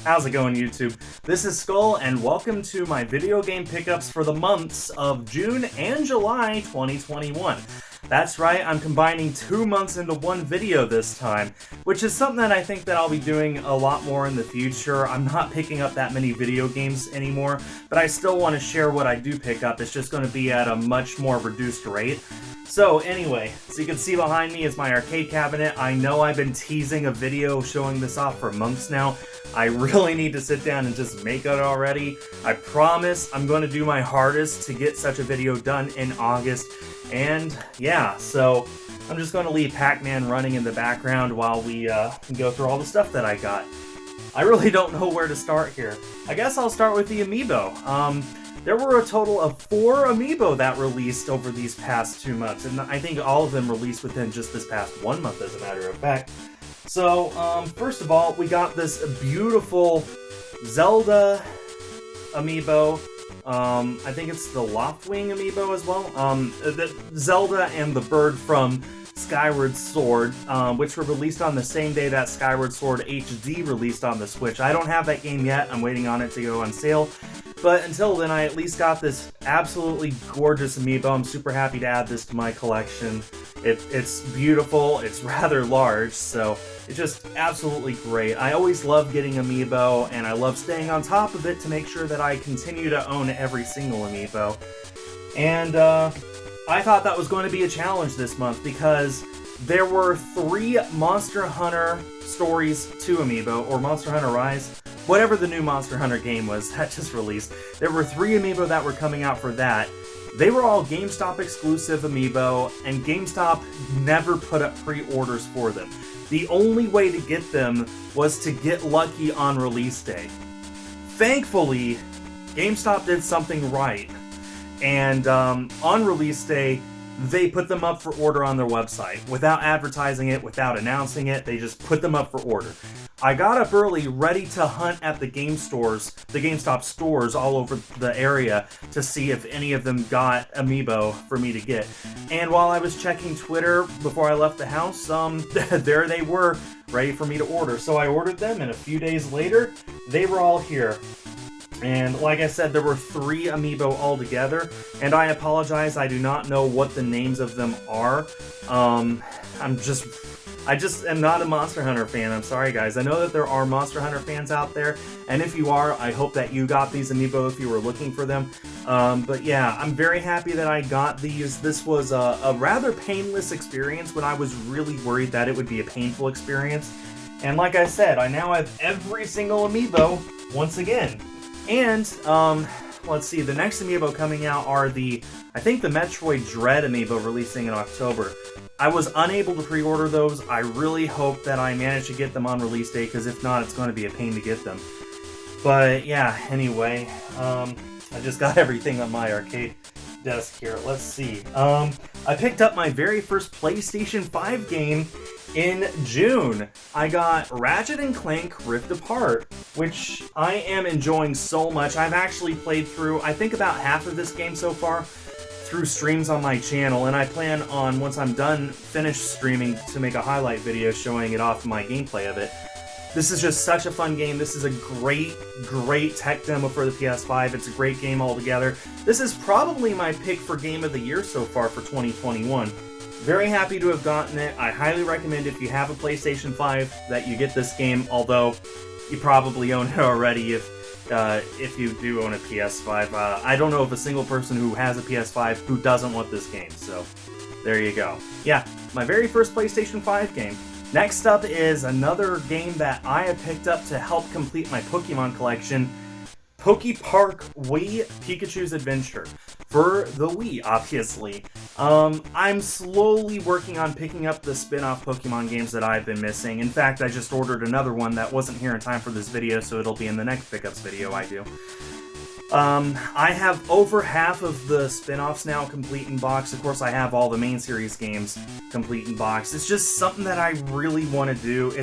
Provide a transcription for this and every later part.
How's it going, YouTube? This is Skul, and welcome to my video game pickups for the months of June and July 2021. That's right, I'm combining 2 months into one video this time, which is something that I think that I'll be doing a lot more in the future. I'm not picking up that many video games anymore, but I still want to share what I do pick up. It's just going to be at a much more reduced rate. So anyway, so you can see behind me is my arcade cabinet. I know I've been teasing a video showing this off for months now. I really need to sit down and just make it already. I promise I'm going to do my hardest to get such a video done in August. And yeah, so I'm just going to leave Pac-Man running in the background while we go through all the stuff that I got. I really don't know where to start here. I guess I'll start with the Amiibo. There were a total of 4 Amiibo that released over these past 2 months, and I think all of them released within just this past 1 month, as a matter of fact. So, first of all, we got this beautiful Zelda Amiibo. I think it's the Loftwing Amiibo as well. The Zelda and the bird from Skyward Sword, which were released on the same day that Skyward Sword HD released on the Switch. I don't have that game yet. I'm waiting on it to go on sale. But until then, I at least got this absolutely gorgeous Amiibo. I'm super happy to add this to my collection. It's beautiful, it's rather large, so it's just absolutely great. I always love getting Amiibo, and I love staying on top of it to make sure that I continue to own every single Amiibo. And I thought that was going to be a challenge this month because there were 3 Monster Hunter Stories 2 Amiibo, or Monster Hunter Rise, whatever the new Monster Hunter game was that just released. There were 3 Amiibo that were coming out for that. They were all GameStop exclusive Amiibo, and GameStop never put up pre-orders for them. The only way to get them was to get lucky on release day. Thankfully, GameStop did something right, and on release day, they put them up for order on their website. Without advertising it, without announcing it, they just put them up for order. I got up early, ready to hunt at the GameStop stores all over the area to see if any of them got Amiibo for me to get. And while I was checking Twitter before I left the house, there they were, ready for me to order. So I ordered them, and a few days later, they were all here. And like I said, there were 3 Amiibo altogether, and I apologize, I do not know what the names of them are. I just am not a Monster Hunter fan. I'm sorry, guys. I know that there are Monster Hunter fans out there, and if you are, I hope that you got these Amiibo if you were looking for them. But yeah, I'm very happy that I got these. This was a rather painless experience when I was really worried that it would be a painful experience. And like I said, I now have every single Amiibo once again. And, let's see, the next Amiibo coming out are I think the Metroid Dread Amiibo releasing in October. I was unable to pre-order those. I really hope that I manage to get them on release day, because if not, it's going to be a pain to get them. But yeah, anyway, I just got everything on my arcade desk here. Let's see. I picked up my very first PlayStation 5 game in June. I got Ratchet & Clank Rift Apart, which I am enjoying so much. I've actually played through, I think, about half of this game so far through streams on my channel, and I plan on, once I'm done, finish streaming, to make a highlight video showing it off my gameplay of it. This is just such a fun game. This is a great tech demo for the PS5. It's a great game altogether. This is probably my pick for Game of the Year so far for 2021. Very happy to have gotten it. I highly recommend, if you have a PlayStation 5, that you get this game, although you probably own it already if you do own a PS5. I don't know of a single person who has a PS5 who doesn't want this game, so there you go. Yeah, my very first PlayStation 5 game. Next up is another game that I have picked up to help complete my Pokemon collection, Park Wii Pikachu's Adventure. For the Wii, obviously. I'm slowly working on picking up the spin-off Pokemon games that I've been missing. In fact, I just ordered another one that wasn't here in time for this video, so it'll be in the next pickups video I do. I have over half of the spin-offs now complete in box. Of course, I have all the main series games complete in box. It's just something that I really want to do.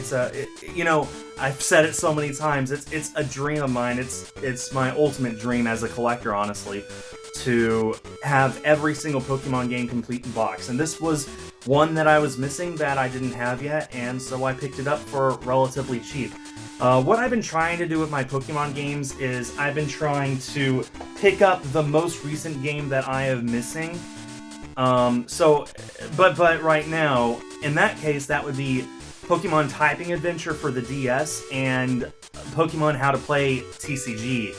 I've said it so many times. It's a dream of mine. It's my ultimate dream as a collector, honestly, to have every single Pokemon game complete in box. And this was one that I was missing that I didn't have yet, and so I picked it up for relatively cheap. What I've been trying to do with my Pokemon games is I've been trying to pick up the most recent game that I am missing. But right now, in that case, that would be Pokemon Typing Adventure for the DS and Pokemon How to Play TCG,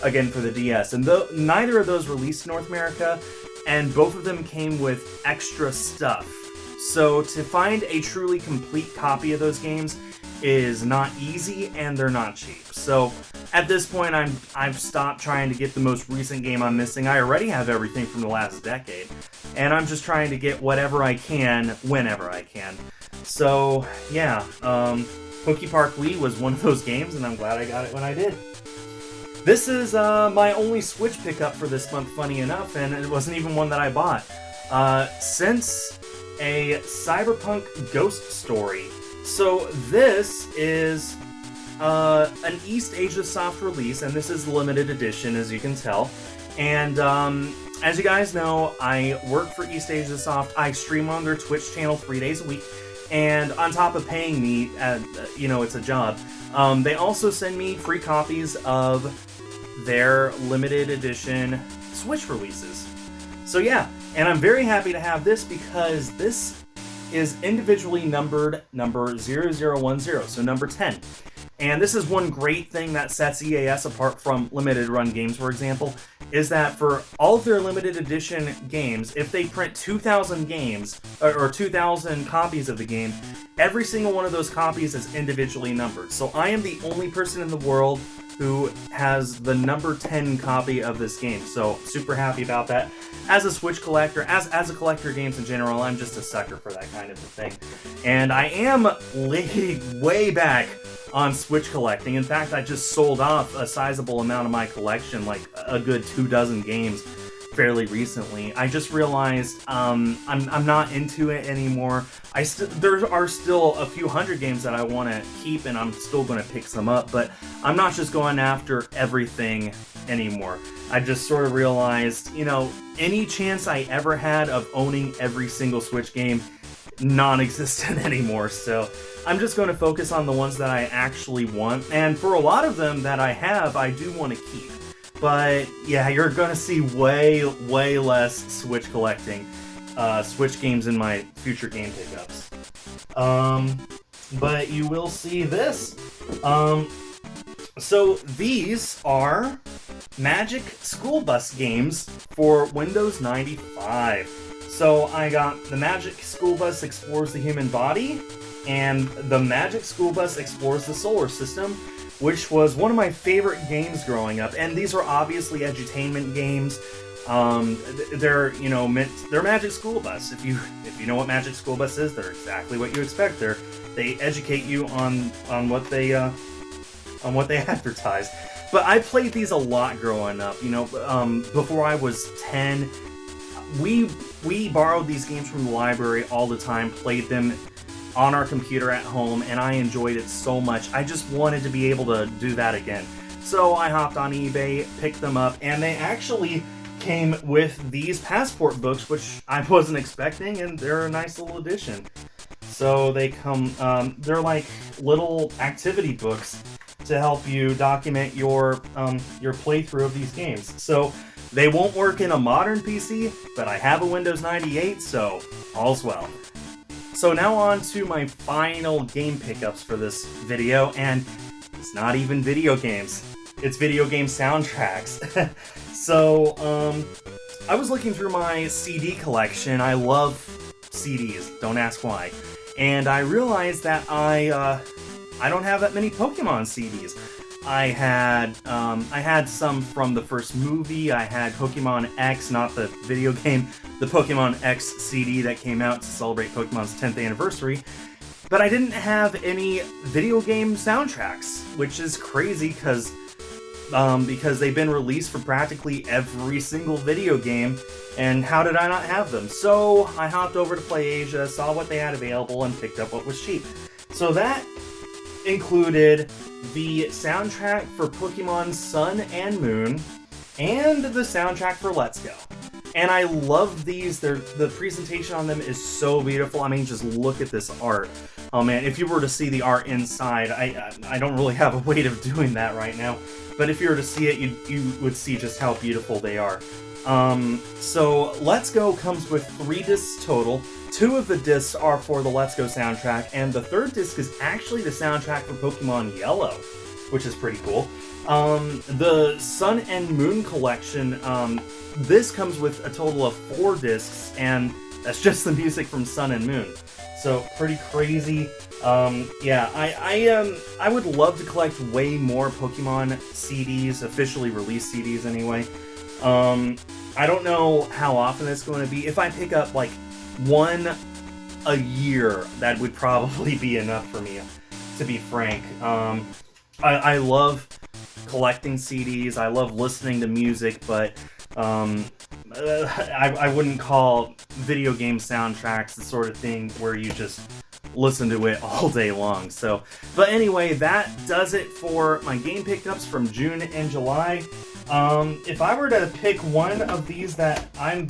again for the DS. And neither of those released in North America, and both of them came with extra stuff. So to find a truly complete copy of those games is not easy, and they're not cheap. So at this point, I've stopped trying to get the most recent game I'm missing. I already have everything from the last decade, and I'm just trying to get whatever I can whenever I can. So yeah, Park Wii was one of those games, and I'm glad I got it when I did. This is my only Switch pickup for this month, funny enough, and it wasn't even one that I bought. Since a Cyberpunk Ghost Story. So this is an East Asia Soft release, and this is limited edition, as you can tell. And as you guys know, I work for East Asia Soft. I stream on their Twitch channel 3 days a week, and on top of paying me, it's a job, they also send me free copies of their limited edition Switch releases. So yeah, and I'm very happy to have this because this is individually numbered number 0010, so number 10. And this is one great thing that sets EAS apart from limited run games, for example, is that for all of their limited edition games, if they print 2,000 games, or 2,000 copies of the game, every single one of those copies is individually numbered. So I am the only person in the world who has the number 10 copy of this game, so super happy about that. As a Switch collector, as a collector of games in general, I'm just a sucker for that kind of a thing. And I am way back on Switch collecting. In fact, I just sold off a sizable amount of my collection, like a good 24 games, fairly recently. I just realized I'm not into it anymore. There are still a few hundred games that I want to keep, and I'm still going to pick some up, but I'm not just going after everything anymore. I just sort of realized, any chance I ever had of owning every single Switch game, non-existent anymore. So I'm just going to focus on the ones that I actually want, and for a lot of them that I have, I do want to keep. But yeah, you're going to see way less Switch collecting, Switch games in my future game pickups. But you will see this. So these are Magic School Bus games for Windows 95. So I got the Magic School Bus Explores the Human Body, and the Magic School Bus Explores the Solar System, which was one of my favorite games growing up. And these are obviously edutainment games. They're Magic School Bus. If you know what Magic School Bus is, they're exactly what you expect. They educate you on what they advertise. But I played these a lot growing up. Before I was 10, we borrowed these games from the library all the time, played them on our computer at home, and I enjoyed it so much. I just wanted to be able to do that again. So I hopped on eBay, picked them up, and they actually came with these passport books, which I wasn't expecting, and they're a nice little addition. So they come, they're like little activity books to help you document your playthrough of these games. So they won't work in a modern PC, but I have a Windows 98, so all's well. So now on to my final game pickups for this video, and it's not even video games. It's video game soundtracks. So, I was looking through my CD collection. I love CDs, don't ask why. And I realized that I don't have that many Pokemon CDs. I had some from the first movie. I had Pokemon X, not the video game, the Pokemon X CD that came out to celebrate Pokemon's 10th anniversary. But I didn't have any video game soundtracks, which is crazy because they've been released for practically every single video game, and how did I not have them? So I hopped over to PlayAsia, saw what they had available, and picked up what was cheap. So that included the soundtrack for Pokemon Sun and Moon, and the soundtrack for Let's Go. And I love these. The presentation on them is so beautiful. I mean, just look at this art. Oh man, if you were to see the art inside, I don't really have a way of doing that right now. But if you were to see it, you would see just how beautiful they are. So Let's Go comes with 3 discs total. 2 of the discs are for the Let's Go soundtrack, and the 3rd disc is actually the soundtrack for Pokemon Yellow, which is pretty cool. The Sun and Moon collection, this comes with a total of 4 discs, and that's just the music from Sun and Moon. So pretty crazy. Yeah, I would love to collect way more Pokemon CDs, officially released CDs anyway. I don't know how often it's going to be. If I pick up like 1 a year, that would probably be enough for me, to be frank. I love collecting CDs, I love listening to music, but I wouldn't call video game soundtracks the sort of thing where you just listen to it all day long. So, but anyway, that does it for my game pickups from June and July. If I were to pick one of these that I'm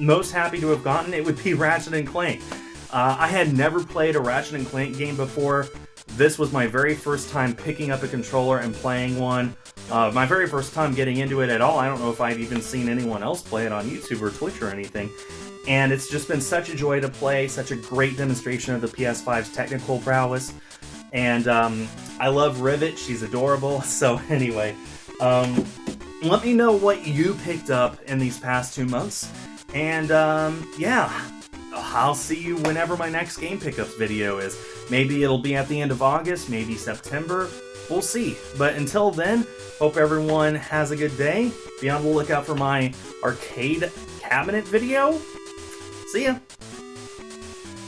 most happy to have gotten, it would be Ratchet & Clank. I had never played a Ratchet & Clank game before. This was my very first time picking up a controller and playing one. My very first time getting into it at all. I don't know if I've even seen anyone else play it on YouTube or Twitch or anything. And it's just been such a joy to play, such a great demonstration of the PS5's technical prowess. And I love Rivet, she's adorable. So anyway, let me know what you picked up in these past 2 months. And yeah, I'll see you whenever my next game pickups video is. Maybe it'll be at the end of August, maybe September. We'll see. But until then, hope everyone has a good day. Be on the lookout for my arcade cabinet video. See ya!